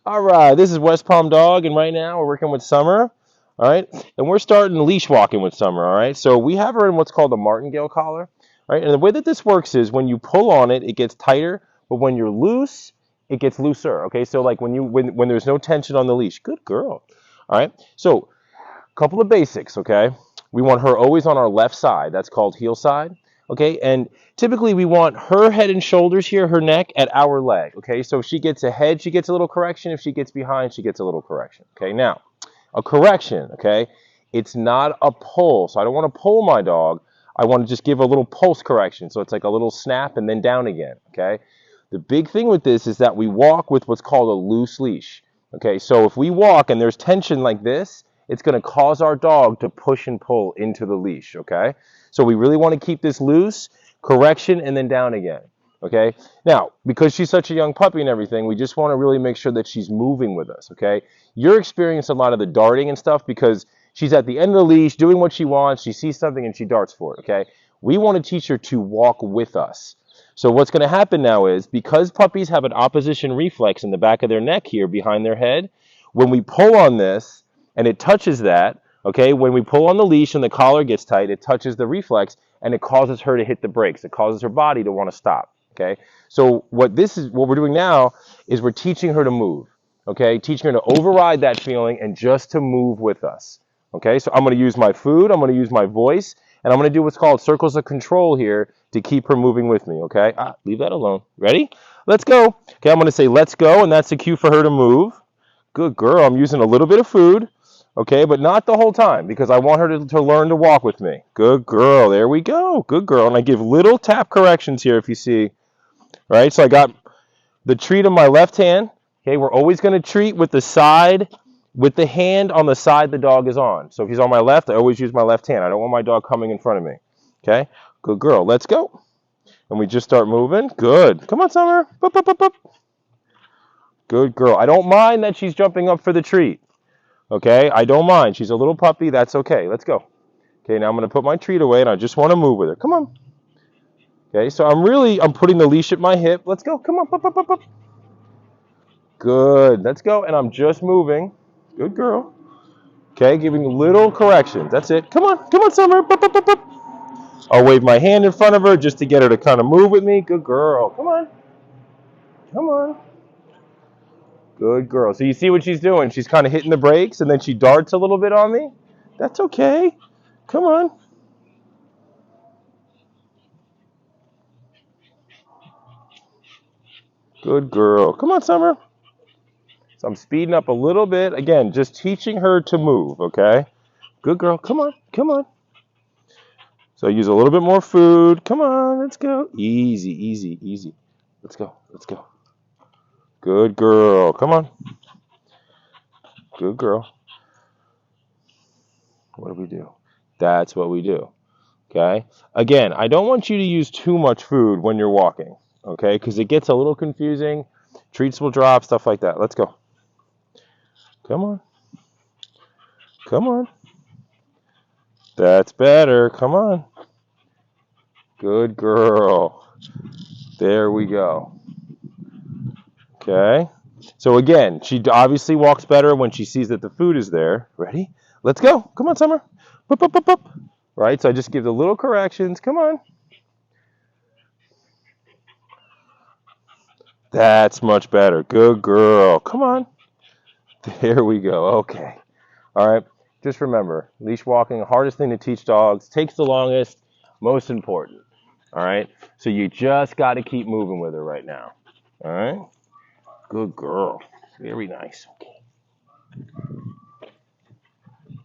All right, this is West Palm Dog, and right now we're working with Summer. All right, and we're starting leash walking with Summer. All right, so we have her in what's called a Martingale Collar. All right, and the way that this works is when you pull on it, it gets tighter, but when you're loose, it gets looser. Okay, so like when there's no tension on the leash. Good girl. All right, so a couple of basics. Okay, we want her always on our left side. That's called heel side. Okay, and typically we want her head and shoulders here, her neck at our leg. Okay, so if she gets ahead, she gets a little correction. If she gets behind, she gets a little correction. Okay, now a correction. Okay, it's not a pull, so I don't want to pull my dog. I want to just give a little pulse correction, so it's like a little snap and then down again. Okay, the big thing with this is that we walk with what's called a loose leash. Okay, so if we walk and there's tension like this, it's going to cause our dog to push and pull into the leash. Okay, so we really want to keep this loose, correction, and then down again. Okay, now because she's such a young puppy and everything, we just want to really make sure that she's moving with us. Okay, you're experiencing a lot of the darting and stuff because she's at the end of the leash doing what she wants. She sees something and she darts for it. Okay, we want to teach her to walk with us. So what's going to happen now is because puppies have an opposition reflex in the back of their neck here behind their head, when we pull on this and it touches that, okay, when we pull on the leash and the collar gets tight, it touches the reflex and it causes her to hit the brakes. It causes her body to want to stop, okay? So what we're doing now is we're teaching her to move, okay? Teaching her to override that feeling and just to move with us, okay? So I'm going to use my food, I'm going to use my voice, and I'm going to do what's called circles of control here to keep her moving with me, okay? Leave that alone. Ready? Let's go. Okay, I'm going to say let's go, and that's the cue for her to move. Good girl. I'm using a little bit of food, okay, but not the whole time because I want her to learn to walk with me. Good girl. There we go. Good girl. And I give little tap corrections here if you see, right? So I got the treat in my left hand. Okay, we're always going to treat with the side, with the hand on the side the dog is on. So if he's on my left, I always use my left hand. I don't want my dog coming in front of me. Okay, good girl. Let's go. And we just start moving. Good. Come on, Summer. Boop, boop, boop, boop. Good girl. I don't mind that she's jumping up for the treat. Okay, I don't mind. She's a little puppy. That's okay. Let's go. Okay, now I'm going to put my treat away, and I just want to move with her. Come on. Okay, so I'm putting the leash at my hip. Let's go. Come on. Up, up, up, up. Good. Let's go. And I'm just moving. Good girl. Okay, giving little corrections. That's it. Come on. Come on, Summer. Up, up, up, up. I'll wave my hand in front of her just to get her to kind of move with me. Good girl. Come on. Come on. Good girl. So you see what she's doing? She's kind of hitting the brakes, and then she darts a little bit on me. That's okay. Come on. Good girl. Come on, Summer. So I'm speeding up a little bit. Again, just teaching her to move, okay? Good girl. Come on. Come on. So I use a little bit more food. Come on. Let's go. Easy, easy, easy. Let's go. Let's go. Good girl. Come on. Good girl. What do we do? That's what we do. Okay? Again, I don't want you to use too much food when you're walking, okay? Because it gets a little confusing. Treats will drop, stuff like that. Let's go. Come on. Come on. That's better. Come on. Good girl. There we go. Okay? So again, she obviously walks better when she sees that the food is there. Ready? Let's go. Come on, Summer. Up, up, up, up. Right? So I just give the little corrections. Come on. That's much better. Good girl. Come on. There we go. Okay. All right. Just remember, leash walking, the hardest thing to teach dogs, takes the longest, most important. All right. So you just got to keep moving with her right now. All right. Good girl. Very nice. Okay.